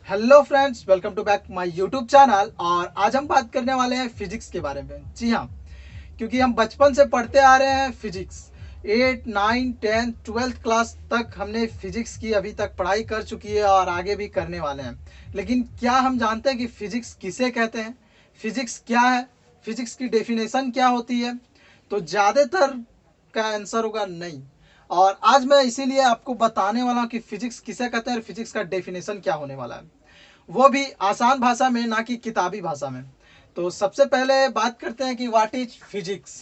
Hello friends, welcome to back my YouTube channel. और आज हम बात करने वाले हैं फिजिक्स के बारे में। जी हाँ, क्योंकि हम बचपन से पढ़ते आ रहे हैं फिजिक्स। 8, 9, 10, 12th क्लास तक हमने फिजिक्स की अभी तक पढ़ाई कर चुकी है और आगे भी करने वाले हैं। लेकिन क्या हम जानते हैं कि फिजिक्स किसे कहते हैं, फिजिक्स क्या है, फिजिक्स की डेफिनेशन क्या होती है? तो ज़्यादातर का आंसर होगा नहीं। और आज मैं इसीलिए आपको बताने वाला हूँ कि फिजिक्स किसे कहते हैं और फिजिक्स का डेफिनेशन क्या होने वाला है, वो भी आसान भाषा में, ना कि किताबी भाषा में। तो सबसे पहले बात करते हैं कि व्हाट इज फिजिक्स।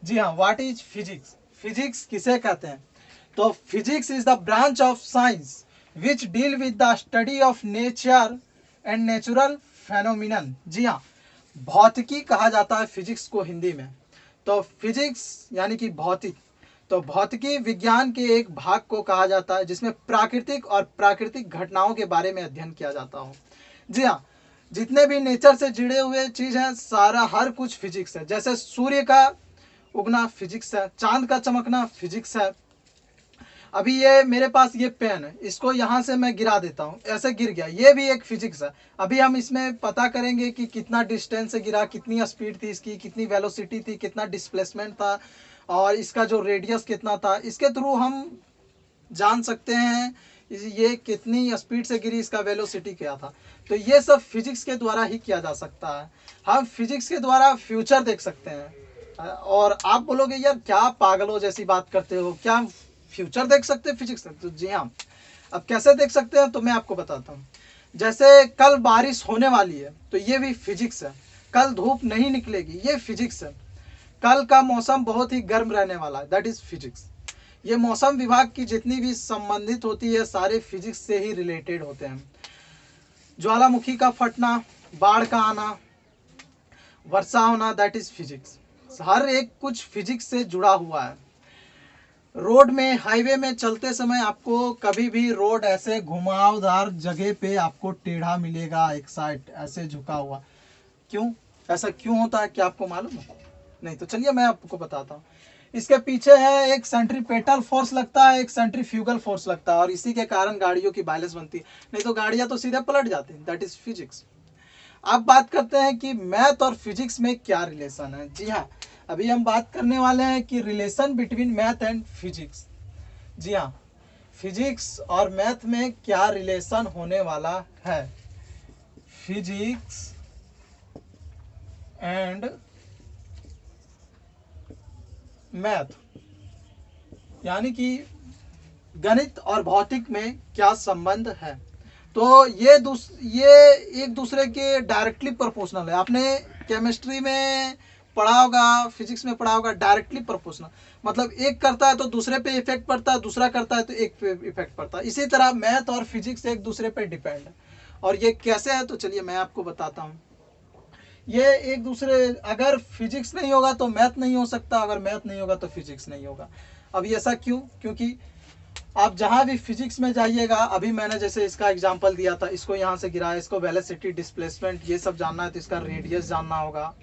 जी हाँ, व्हाट इज फिजिक्स, फिजिक्स किसे कहते हैं? तो physics is the branch of science which deal with the study of nature and natural phenomenon. जी हाँ, भौतिकी कहा जाता है फिजिक्स को हिंदी में। तो फिजिक्स यानी कि भौतिक, तो भौतिकी विज्ञान के एक भाग को कहा जाता है जिसमें प्राकृतिक और प्राकृतिक घटनाओं के बारे में अध्ययन किया जाता हो। जी हाँ, जितने भी नेचर से जुड़े हुए चीज़ हैं, सारा हर कुछ फिजिक्स है। जैसे सूर्य का उगना फिजिक्स है, चांद का चमकना फिजिक्स है। अभी ये मेरे पास ये पेन है, इसको यहाँ से मैं गिरा देता हूँ, ऐसे गिर गया, ये भी एक फिजिक्स है। अभी हम इसमें पता करेंगे कि कितना डिस्टेंस से गिरा, कितनी स्पीड थी इसकी, कितनी वेलोसिटी थी, कितना डिस्प्लेसमेंट था और इसका जो रेडियस कितना था। इसके थ्रू हम जान सकते हैं ये कितनी स्पीड से गिरी, इसका वेलोसिटी क्या था। तो ये सब फिजिक्स के द्वारा ही किया जा सकता है। हम फिजिक्स के द्वारा फ्यूचर देख सकते हैं। और आप बोलोगे यार क्या पागलों जैसी बात करते हो, क्या फ्यूचर देख सकते हैं फिजिक्स से? तो जी हाँ, अब कैसे देख सकते हैं तो मैं आपको बताता हूँ। जैसे कल बारिश होने वाली है तो ये भी फिजिक्स है। कल धूप नहीं निकलेगी, ये फिजिक्स है। कल का मौसम बहुत ही गर्म रहने वाला है, दैट इज फिजिक्स। ये मौसम विभाग की जितनी भी संबंधित होती है सारे फिजिक्स से ही रिलेटेड होते हैं। ज्वालामुखी का फटना, बाढ़ का आना, वर्षा होना, दैट इज फिजिक्स। हर एक कुछ फिजिक्स से जुड़ा हुआ है। रोड में, हाईवे में चलते समय आपको कभी भी रोड ऐसे घुमावदार जगह पे आपको टेढ़ा मिलेगा, एक साइड ऐसे झुका हुआ। क्यों ऐसा क्यों होता है, क्या आपको मालूम है? नहीं तो चलिए मैं आपको बताता हूँ। इसके पीछे है एक सेंट्रीपेटल फोर्स लगता है, एक सेंट्रीफ्यूगल फोर्स लगता है, और इसी के कारण गाड़ियों की बैलेंस बनती है, नहीं तो गाड़ियां तो सीधे पलट जाती हैं। That is physics. अब बात करते हैं कि मैथ और फिजिक्स में क्या रिलेशन है। जी हाँ, अभी हम बात करने वाले हैं कि relation between math and physics. जी हाँ, फिजिक्स और मैथ में क्या रिलेशन होने वाला है। फिजिक्स एंड मैथ यानी कि गणित और भौतिक में क्या संबंध है। तो ये एक दूसरे के डायरेक्टली प्रोपोर्शनल है। आपने केमिस्ट्री में पढ़ा होगा, फिजिक्स में पढ़ा होगा, डायरेक्टली प्रोपोर्शनल मतलब एक करता है तो दूसरे पे इफेक्ट पड़ता है, दूसरा करता है तो एक पे इफेक्ट पड़ता है। इसी तरह मैथ और फिजिक्स एक दूसरे पे डिपेंड है। और ये कैसे है तो चलिए मैं आपको बताता हूँ। ये एक दूसरे, अगर फिजिक्स नहीं होगा तो मैथ नहीं हो सकता, अगर मैथ नहीं होगा तो फिजिक्स नहीं होगा। अब ऐसा क्यों? क्योंकि आप जहाँ भी फिजिक्स में जाइएगा, अभी मैंने जैसे इसका एग्जांपल दिया था, इसको यहाँ से गिराया, इसको वेलोसिटी, डिस्प्लेसमेंट ये सब जानना है तो इसका रेडियस जानना होगा।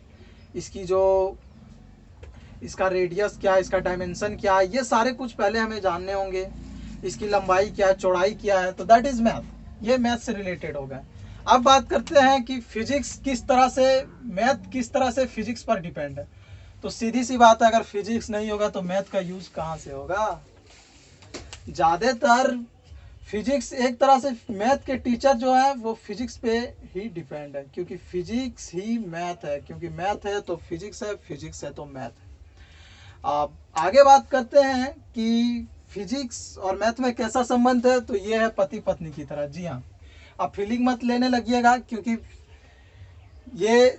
इसकी जो इसका रेडियस क्या है, इसका डायमेंशन क्या है, ये सारे कुछ पहले हमें जानने होंगे। इसकी लंबाई क्या है, चौड़ाई क्या है, तो दैट इज मैथ। ये मैथ से रिलेटेड हो गए। अब बात करते हैं कि फिजिक्स किस तरह से, मैथ किस तरह से फिजिक्स पर डिपेंड है। तो सीधी सी बात है, अगर फिजिक्स नहीं होगा तो मैथ का यूज कहाँ से होगा? ज़्यादातर फिजिक्स एक तरह से, मैथ के टीचर जो है वो फिजिक्स पे ही डिपेंड है, क्योंकि फिजिक्स ही मैथ है। क्योंकि मैथ है तो फिजिक्स है, फिजिक्स है तो मैथ है। अब आगे बात करते हैं कि फिजिक्स और मैथ में कैसा संबंध है। तो ये है पति पत्नी की तरह। जी हाँ, अब फीलिंग मत लेने लगिएगा, क्योंकि ये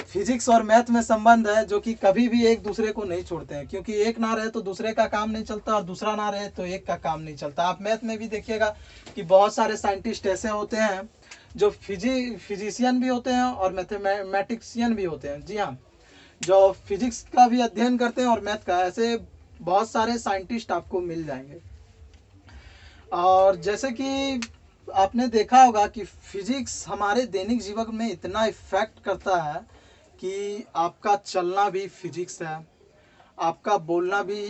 फिजिक्स और मैथ में संबंध है जो कि कभी भी एक दूसरे को नहीं छोड़ते हैं, क्योंकि एक ना रहे तो दूसरे का काम नहीं चलता और दूसरा ना रहे तो एक का काम नहीं चलता। आप मैथ में भी देखिएगा कि बहुत सारे साइंटिस्ट ऐसे होते हैं जो फिजिशियन भी होते हैं और मैथमेटिशियन भी होते हैं। जी हाँ, जो फिजिक्स का भी अध्ययन करते हैं और मैथ का, ऐसे बहुत सारे साइंटिस्ट आपको मिल जाएंगे। और जैसे कि आपने देखा होगा कि फिजिक्स हमारे दैनिक जीवन में इतना इफेक्ट करता है कि आपका चलना भी फिजिक्स है, आपका बोलना भी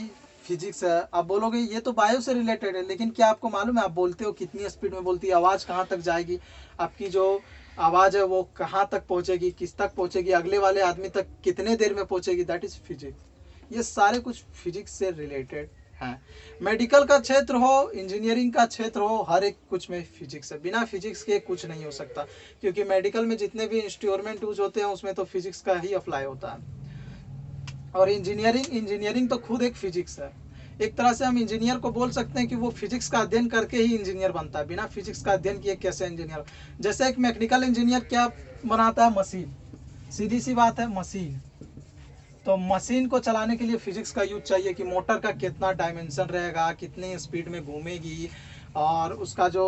फिजिक्स है। आप बोलोगे ये तो बायो से रिलेटेड है, लेकिन क्या आपको मालूम है आप बोलते हो कितनी स्पीड में बोलती है, आवाज़ कहाँ तक जाएगी, आपकी जो आवाज़ है वो कहाँ तक पहुँचेगी, किस तक पहुँचेगी, अगले वाले आदमी तक कितने देर में पहुँचेगी, दैट इज़ फिजिक्स। ये सारे कुछ फिजिक्स से रिलेटेड हैं। मेडिकल का क्षेत्र हो, इंजीनियरिंग का क्षेत्र हो, हर एक कुछ में फिजिक्स है। बिना फिजिक्स के कुछ नहीं हो सकता, क्योंकि मेडिकल में जितने भी इंस्ट्रूमेंट यूज होते हैं उसमें तो फिजिक्स का ही अप्लाई होता है। और इंजीनियरिंग तो खुद एक फिजिक्स है। एक तरह से हम इंजीनियर को बोल सकते हैं कि वो फिजिक्स का अध्ययन करके ही इंजीनियर बनता है, बिना फिजिक्स का अध्ययन किए कैसे इंजीनियर। जैसे एक मैकेनिकल इंजीनियर क्या बनाता है, मशीन, सीधी सी बात है मशीन। तो मशीन को चलाने के लिए फिजिक्स का यूज चाहिए कि मोटर का कितना डायमेंशन रहेगा, कितनी स्पीड में घूमेगी, और उसका जो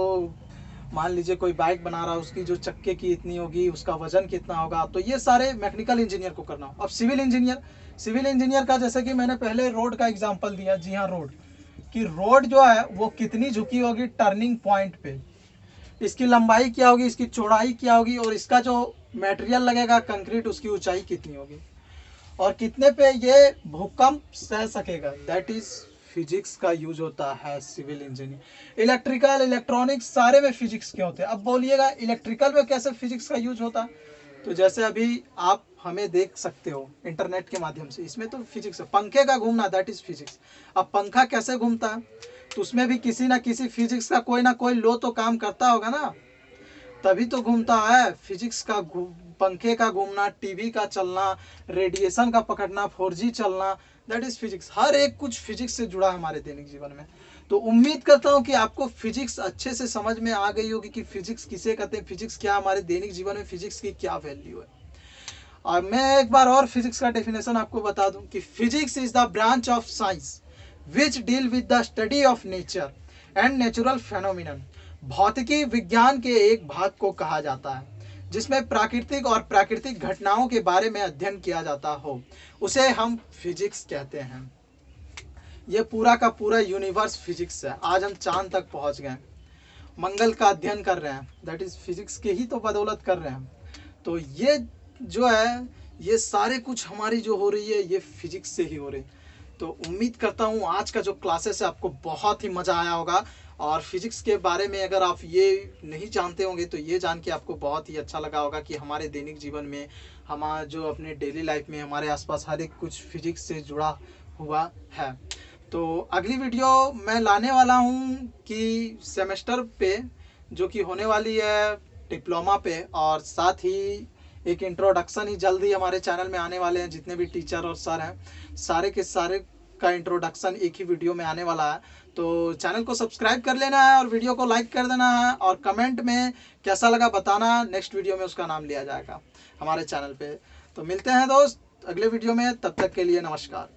मान लीजिए कोई बाइक बना रहा है उसकी जो चक्के की इतनी होगी, उसका वजन कितना होगा। तो ये सारे मैकेनिकल इंजीनियर को करना हो। अब सिविल इंजीनियर का जैसे कि मैंने पहले रोड का एग्जांपल दिया, जी हाँ रोड, कि रोड जो है वो कितनी झुकी होगी टर्निंग पॉइंट पे, इसकी लंबाई क्या होगी, इसकी चौड़ाई क्या होगी, और इसका जो मटेरियल लगेगा कंक्रीट उसकी ऊंचाई कितनी होगी, और कितने पे ये भूकंप सह सकेगा, दैट इज फिजिक्स का यूज होता है सिविल इंजीनियर। इलेक्ट्रिकल इलेक्ट्रॉनिक्स सारे में फिजिक्स के होते हैं। अब बोलिएगा इलेक्ट्रिकल में कैसे फिजिक्स का यूज होता है, तो जैसे अभी आप हमें देख सकते हो इंटरनेट के माध्यम से, इसमें तो फिजिक्स है। पंखे का घूमना दैट इज फिजिक्स। अब पंखा कैसे घूमता है, तो उसमें भी किसी ना किसी फिजिक्स का कोई ना कोई लो तो काम करता होगा ना, तभी तो घूमता है। फिजिक्स का पंखे का घूमना, टीवी का चलना, रेडिएशन का पकड़ना, 4G चलना, दैट इज फिजिक्स। हर एक कुछ फिजिक्स से जुड़ा है हमारे दैनिक जीवन में। तो उम्मीद करता हूँ कि आपको फिजिक्स अच्छे से समझ में आ गई होगी कि फिजिक्स किसे कहते हैं, फिजिक्स क्या, हमारे दैनिक जीवन में फिजिक्स की क्या वैल्यू है। और मैं एक बार और फिजिक्स का डेफिनेशन आपको बता दूं कि physics is the branch of science which deal with the study of nature and natural phenomenon. भौतिकी विज्ञान के एक भाग को कहा जाता है जिसमें प्राकृतिक और प्राकृतिक घटनाओं के बारे में अध्ययन किया जाता हो, उसे हम फिजिक्स कहते हैं। ये पूरा का पूरा यूनिवर्स फिजिक्स है। आज हम चांद तक पहुंच गए, मंगल का अध्ययन कर रहे हैं, दैट इज फिजिक्स के ही तो बदौलत कर रहे हैं। तो ये जो है ये सारे कुछ हमारी जो हो रही है ये फिजिक्स से ही हो रही। तो उम्मीद करता हूँ आज का जो क्लासेस है आपको बहुत ही मज़ा आया होगा, और फिजिक्स के बारे में अगर आप ये नहीं जानते होंगे तो ये जान के आपको बहुत ही अच्छा लगा होगा कि हमारे दैनिक जीवन में, हमारा जो अपने डेली लाइफ में हमारे आसपास हर एक कुछ फिजिक्स से जुड़ा हुआ है। तो अगली वीडियो मैं लाने वाला हूँ कि सेमेस्टर पे जो कि होने वाली है डिप्लोमा पे, और साथ ही एक इंट्रोडक्शन ही जल्दी हमारे चैनल में आने वाले हैं। जितने भी टीचर और सर हैं सारे के सारे का इंट्रोडक्शन एक ही वीडियो में आने वाला है। तो चैनल को सब्सक्राइब कर लेना है और वीडियो को लाइक कर देना है, और कमेंट में कैसा लगा बताना, नेक्स्ट वीडियो में उसका नाम लिया जाएगा हमारे चैनल पे। तो मिलते हैं दोस्त अगले वीडियो में, तब तक के लिए नमस्कार।